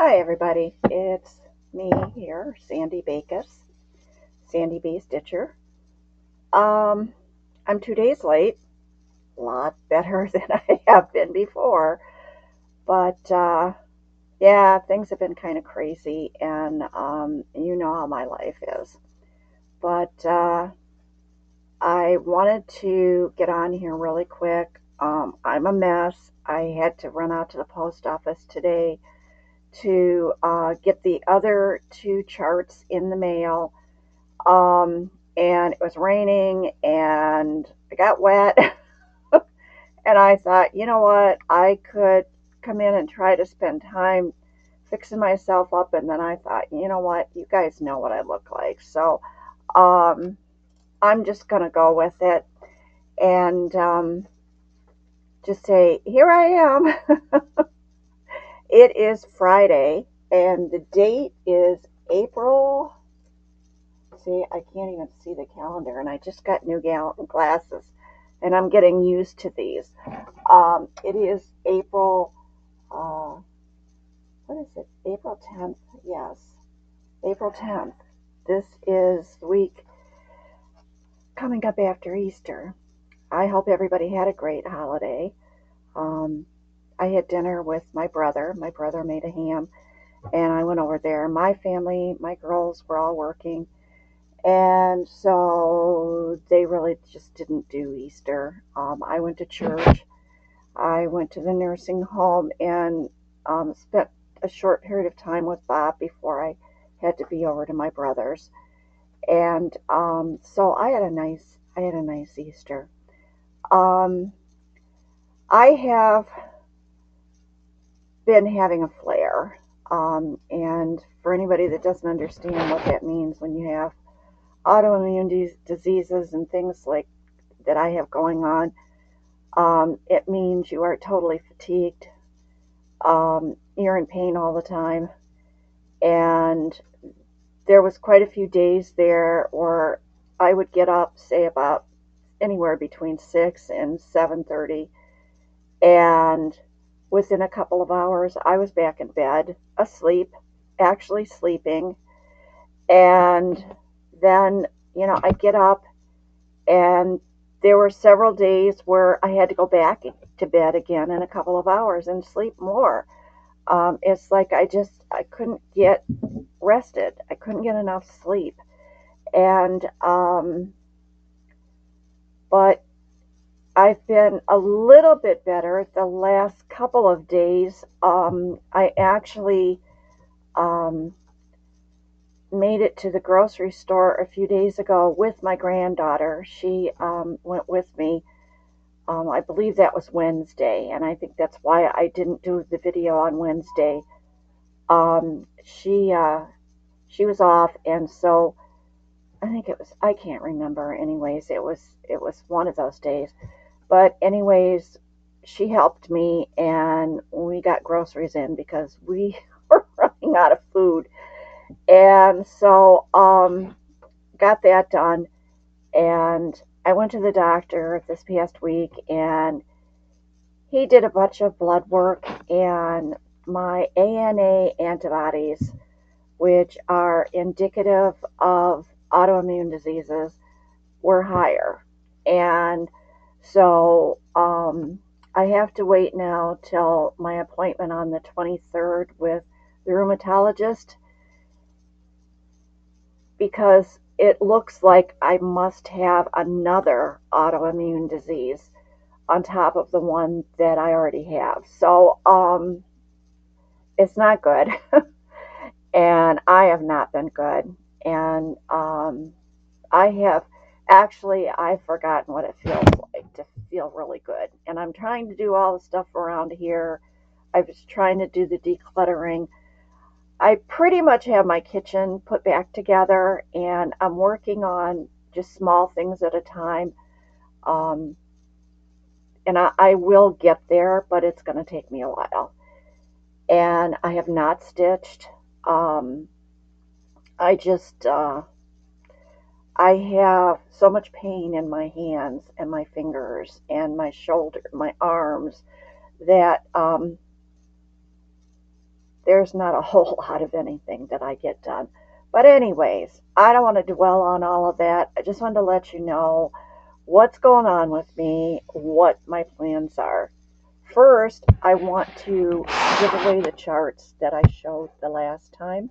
Hi, everybody. It's me here, Sandy Bacus, Sandy B. Stitcher. Um, I'm 2 days late, a lot better than I have been before, but yeah, things have been kind of crazy, and you know how my life is. But I wanted to get on here really quick. I'm a mess. I had to run out to the post office today to get the other two charts in the mail. And it was raining and I got wet. And I thought, you know what? I could come in and try to spend time fixing myself up. And then I thought, you know what? You guys know what I look like. So um, I'm just going to go with it and just say, here I am. It is Friday and the date is April. See, I can't even see the calendar, and I just got new glasses, and I'm getting used to these. It is April, uh, what is it? April 10th? Yes, April 10th. This is the week coming up after Easter. I hope everybody had a great holiday. Um, I had dinner with my brother. My brother made a ham, and I went over there. My family, my girls were all working. And so they really just didn't do Easter. I went to church. I went to the nursing home and spent a short period of time with Bob before I had to be over to my brother's. And so I had a nice Easter. Um, I have been having a flare. And for anybody that doesn't understand what that means, when you have autoimmune diseases and things like that I have going on, it means you are totally fatigued. You're in pain all the time. And there was quite a few days there where I would get up, say about anywhere between 6 and 7:30, and within a couple of hours I was back in bed, asleep, actually sleeping. And then, I'd get up, and there were several days where I had to go back to bed again in a couple of hours and sleep more. It's like I couldn't get rested. I couldn't get enough sleep. And, but I've been a little bit better the last couple of days. I actually, um, made it to the grocery store a few days ago with my granddaughter. She went with me. I believe that was Wednesday, and I think that's why I didn't do the video on Wednesday. She was off, and so I think it was, I can't remember. Anyways, it was one of those days. But anyways, she helped me, and we got groceries in because we were running out of food, and so got that done. And I went to the doctor this past week, and he did a bunch of blood work, and my ANA antibodies, which are indicative of autoimmune diseases, were higher. And so I have to wait now till my appointment on the 23rd with the rheumatologist, because it looks like I must have another autoimmune disease on top of the one that I already have. So it's not good. And I have not been good. And I have actually, I've forgotten what it feels like to feel really good. And I'm trying to do all the stuff around here. I was trying to do the decluttering. I pretty much have my kitchen put back together, and I'm working on just small things at a time. Um, and I will get there, but it's going to take me a while. And I have not stitched. Um, I just, I have so much pain in my hands and my fingers and my shoulder, my arms, that there's not a whole lot of anything that I get done. But anyways, I don't want to dwell on all of that. I just wanted to let you know what's going on with me, what my plans are. First, I want to give away the charts that I showed the last time.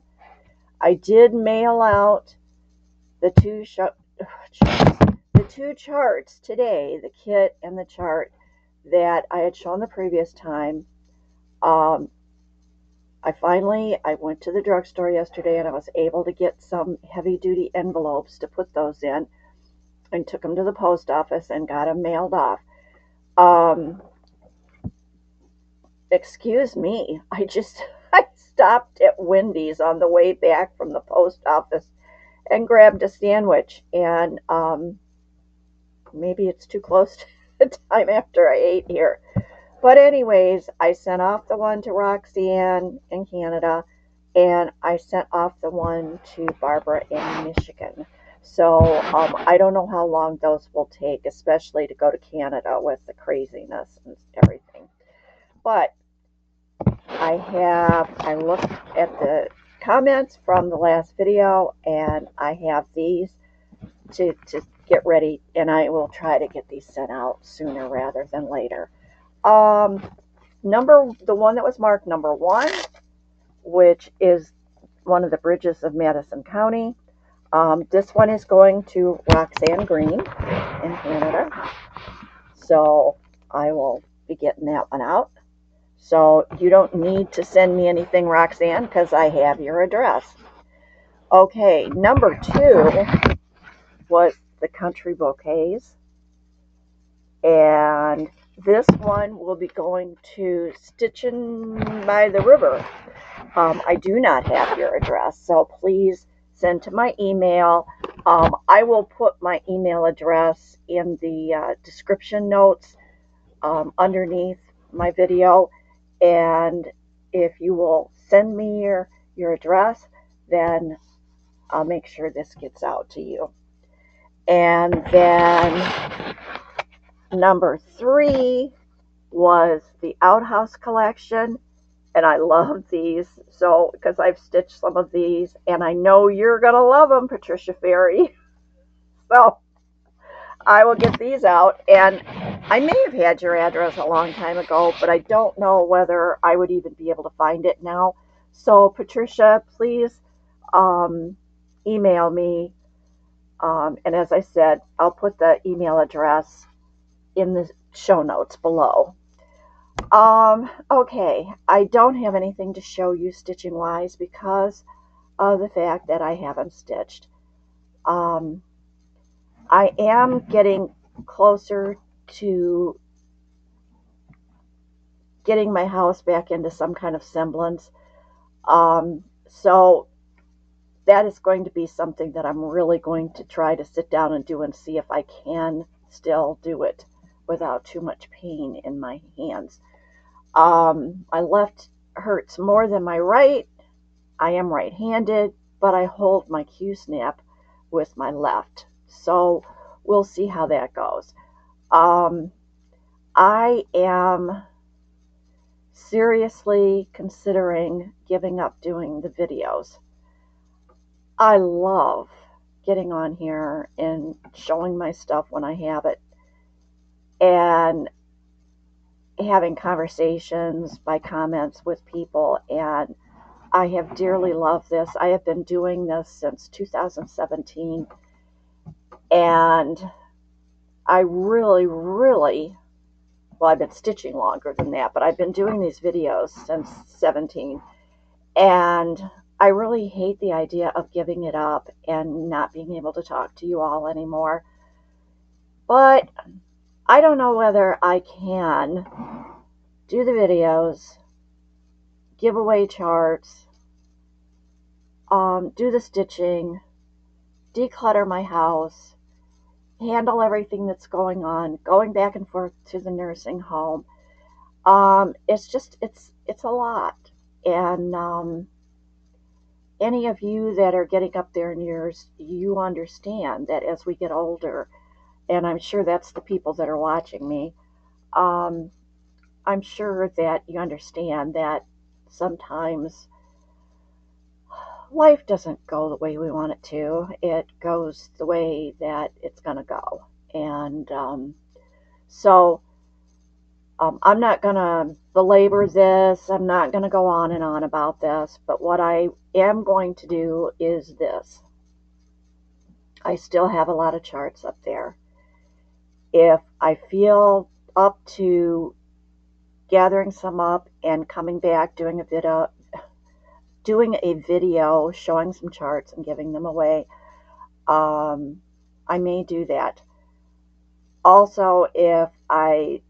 I did mail out the two charts today, the kit and the chart that I had shown the previous time. I went to the drugstore yesterday and I was able to get some heavy duty envelopes to put those in and took them to the post office and got them mailed off. Excuse me, I stopped at Wendy's on the way back from the post office and grabbed a sandwich, and maybe it's too close to the time after I ate here. But anyways, I sent off the one to Roxanne in Canada, and I sent off the one to Barbara in Michigan. So I don't know how long those will take, especially to go to Canada with the craziness and everything. But I looked at the comments from the last video, and I have these to get ready, and I will try to get these sent out sooner rather than later. The one that was marked number 1, which is one of the bridges of Madison County. This one is going to Roxanne Green in Canada. So I will be getting that one out. So you don't need to send me anything, Roxanne, because I have your address. Okay, number 2 was the Country Bouquets. And this one will be going to Stitchin' by the River. I do not have your address, so please send to my email. I will put my email address in the description notes underneath my video, and if you will send me your address, then I'll make sure this gets out to you. And then number 3 was the Outhouse collection, and I love these, so because I've stitched some of these, and I know you're gonna love them, Patricia Ferry. So I will get these out, and I may have had your address a long time ago, but I don't know whether I would even be able to find it now. So Patricia, please email me, and as I said, I'll put the email address in the show notes below. Okay, I don't have anything to show you stitching wise because of the fact that I haven't stitched. I am getting closer to getting my house back into some kind of semblance. So that is going to be something that I'm really going to try to sit down and do and see if I can still do it without too much pain in my hands. My left hurts more than my right. I am right-handed, but I hold my Q-snap with my left. So we'll see how that goes. I am seriously considering giving up doing the videos. I love getting on here and showing my stuff when I have it, and having conversations by comments with people, and I have dearly loved this. I have been doing this since 2017, and I really, well, I've been stitching longer than that, but I've been doing these videos since 17, and I really hate the idea of giving it up and not being able to talk to you all anymore. But I don't know whether I can do the videos, give away charts, do the stitching, declutter my house, handle everything that's going on, going back and forth to the nursing home. It's a lot. And any of you that are getting up there in years, you understand that as we get older, and I'm sure that's the people that are watching me, I'm sure that you understand that sometimes life doesn't go the way we want it to. It goes the way that it's going to go. And so I'm not going to belabor this. I'm not going to go on and on about this. But what I am going to do is this. I still have a lot of charts up there. If I feel up to gathering some up and coming back, doing a video showing some charts and giving them away, I may do that. Also, if I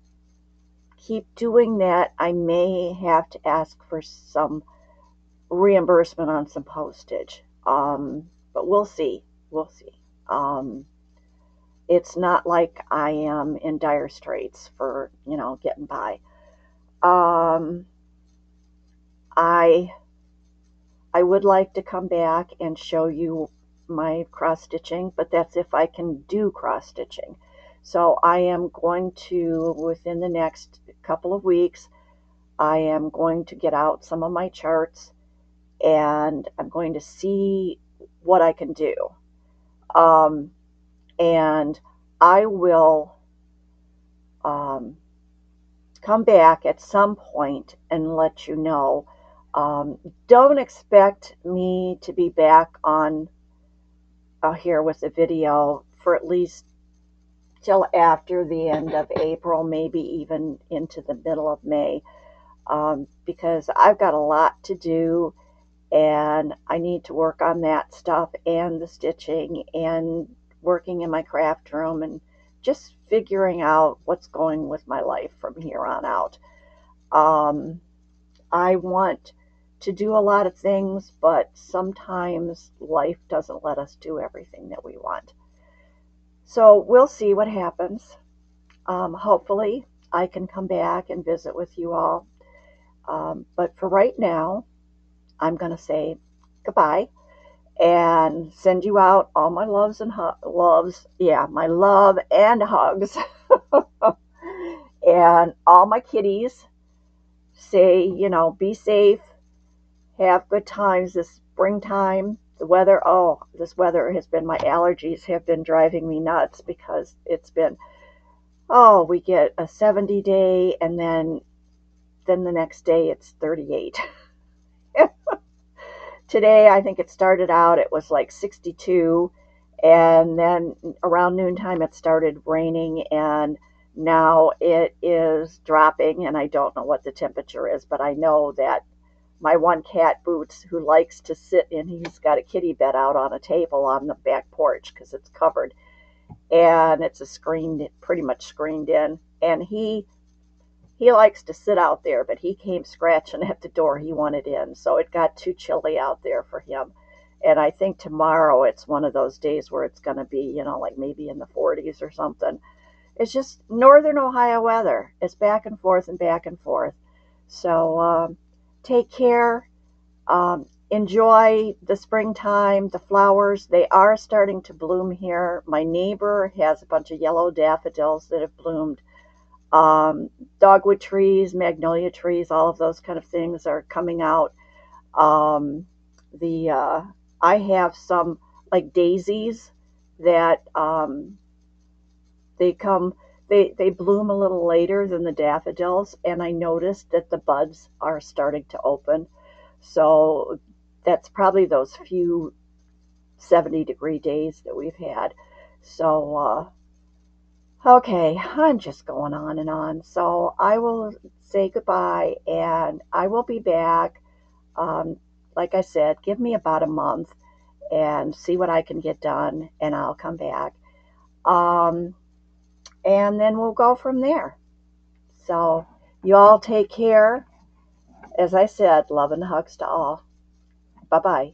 keep doing that, I may have to ask for some reimbursement on some postage. But we'll see. We'll see. It's not like I am in dire straits for, getting by. Um, I I would like to come back and show you my cross stitching, but that's if I can do cross stitching. So I am going to, within the next couple of weeks, I am going to get out some of my charts and I'm going to see what I can do. And I will come back at some point and let you know. Don't expect me to be back on here with the video for at least till after the end of April, maybe even into the middle of May, because I've got a lot to do and I need to work on that stuff and the stitching and working in my craft room and just figuring out what's going with my life from here on out. I want to do a lot of things, but sometimes life doesn't let us do everything that we want. So we'll see what happens. Hopefully, I can come back and visit with you all. But for right now, I'm going to say goodbye and send you out all my loves and loves. Yeah, my love and hugs. And all my kitties say, be safe, have good times this springtime. The weather, this weather has been, my allergies have been driving me nuts because it's been, we get a 70 day and then the next day it's 38. Today, I think it started out, it was like 62, and then around noontime it started raining, and now it is dropping, and I don't know what the temperature is, but I know that my one cat, Boots, who likes to sit in, he's got a kitty bed out on a table on the back porch because it's covered, and it's pretty much screened in, and he likes to sit out there, but he came scratching at the door. He wanted in, so it got too chilly out there for him. And I think tomorrow it's one of those days where it's going to be, like maybe in the 40s or something. It's just northern Ohio weather. It's back and forth and back and forth. So take care. Enjoy the springtime, the flowers. They are starting to bloom here. My neighbor has a bunch of yellow daffodils that have bloomed. Dogwood trees, magnolia trees, all of those kind of things are coming out. I have some like daisies that they bloom a little later than the daffodils, and I noticed that the buds are starting to open. So that's probably those few 70-degree days that we've had. So okay, I'm just going on and on. So I will say goodbye and I will be back. Like I said, give me about a month and see what I can get done, and I'll come back. And then we'll go from there. So you all take care. As I said, love and hugs to all. Bye bye.